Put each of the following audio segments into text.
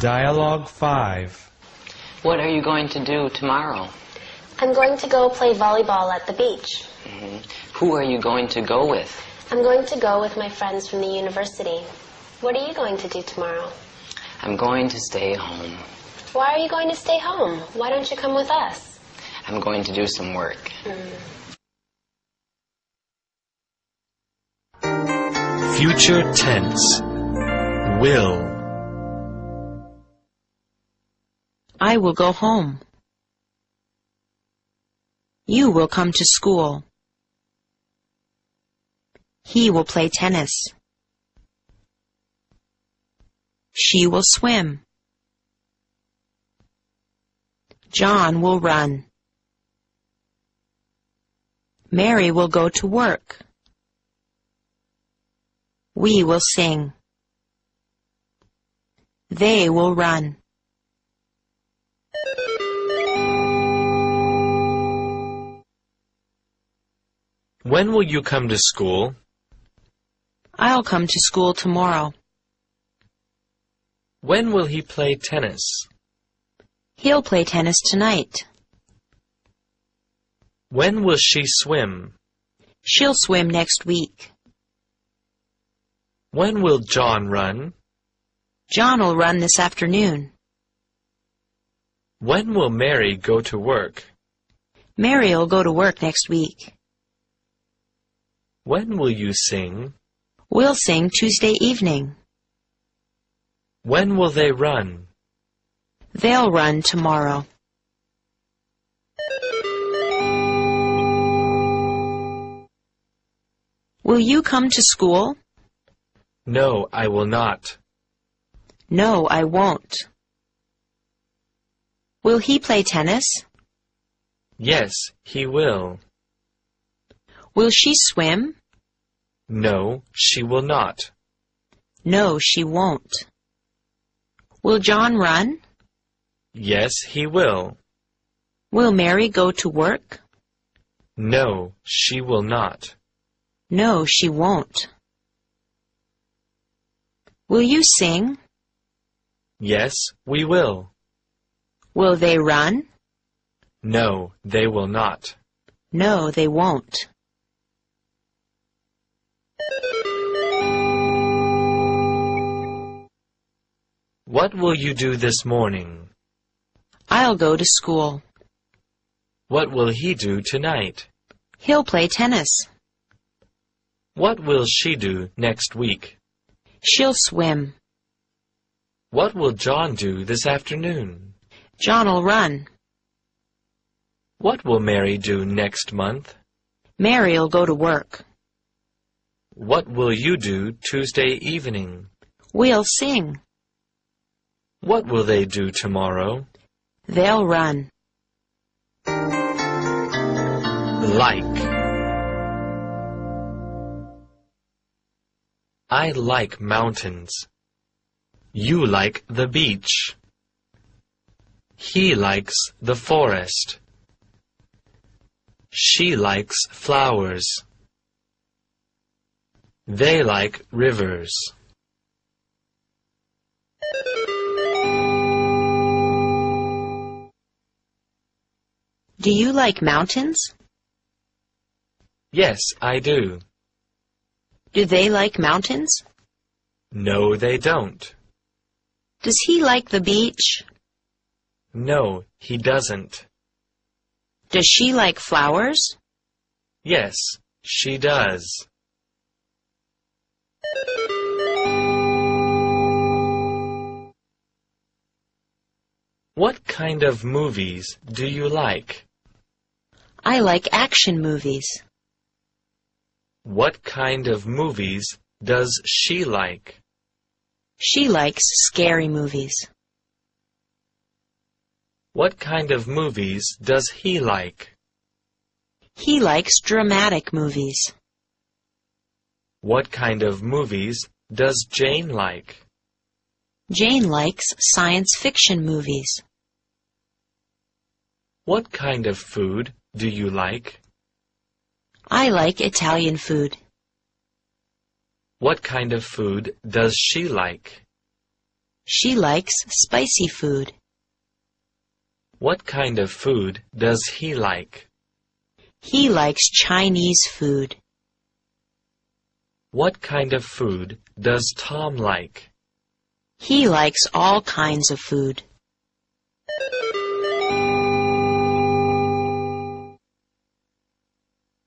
Dialogue 5. What are you going to do tomorrow? I'm going to go play volleyball at the beach. Who are you going to go with? I'm going to go with my friends from the university. What are you going to do tomorrow? I'm going to stay home. Why are you going to stay home? Why don't you come with us? I'm going to do some work. Future tense. Will. I will go home. You will come to school. He will play tennis. She will swim. John will run. Mary will go to work. We will sing. They will run. When will you come to school? I'll come to school tomorrow. When will he play tennis? He'll play tennis tonight. When will she swim? She'll swim next week. When will John run? John will run this afternoon. When will Mary go to work? Mary will go to work next week. When will you sing? We'll sing Tuesday evening. When will they run? They'll run tomorrow. Will you come to school? No, I will not. No, I won't. Will he play tennis? Yes, he will. Will she swim? No, she will not. No, she won't. Will John run? Yes, he will. Will Mary go to work? No, she will not. No, she won't. Will you sing? Yes, we will. Will they run? No, they will not. No, they won't. What will you do this morning? I'll go to school. What will he do tonight? He'll play tennis. What will she do next week? She'll swim. What will John do this afternoon? John'll run. What will Mary do next month? Mary'll go to work. What will you do Tuesday evening? We'll sing. What will they do tomorrow? They'll run. Like. I like mountains. You like the beach. He likes the forest. She likes flowers. They like rivers. Do you like mountains? Yes, I do. Do they like mountains? No, they don't. Does he like the beach? No, he doesn't. Does she like flowers? Yes, she does. What kind of movies do you like? I like action movies. What kind of movies does she like? She likes scary movies. What kind of movies does he like? He likes dramatic movies. What kind of movies does Jane like? Jane likes science fiction movies. What kind of food do you like? I like Italian food. What kind of food does she like? She likes spicy food. What kind of food does he like? He likes Chinese food. What kind of food does Tom like? He likes all kinds of food.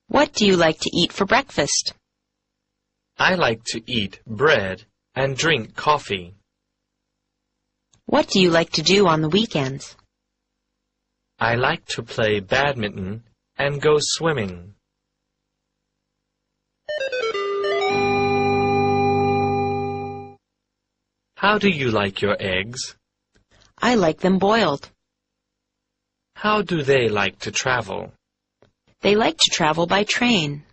What do you like to eat for breakfast? I like to eat bread and drink coffee. What do you like to do on the weekends? I like to play badminton and go swimming. How do you like your eggs? I like them boiled. How do they like to travel? They like to travel by train.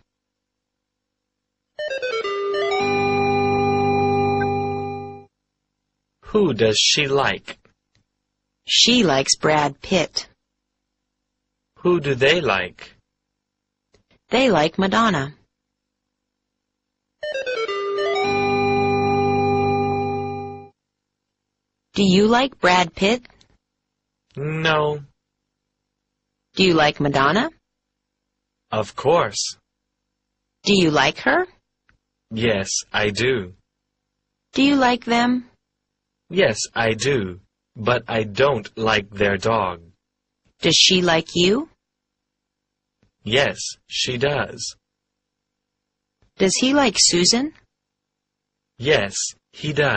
Who does she like? She likes Brad Pitt. Who do they like? They like Madonna. Do you like Brad Pitt? No. Do you like Madonna? Of course. Do you like her? Yes, I do. Do you like them? Yes, I do. But I don't like their dog. Does she like you? Yes, she does. Does he like Susan? Yes, he does.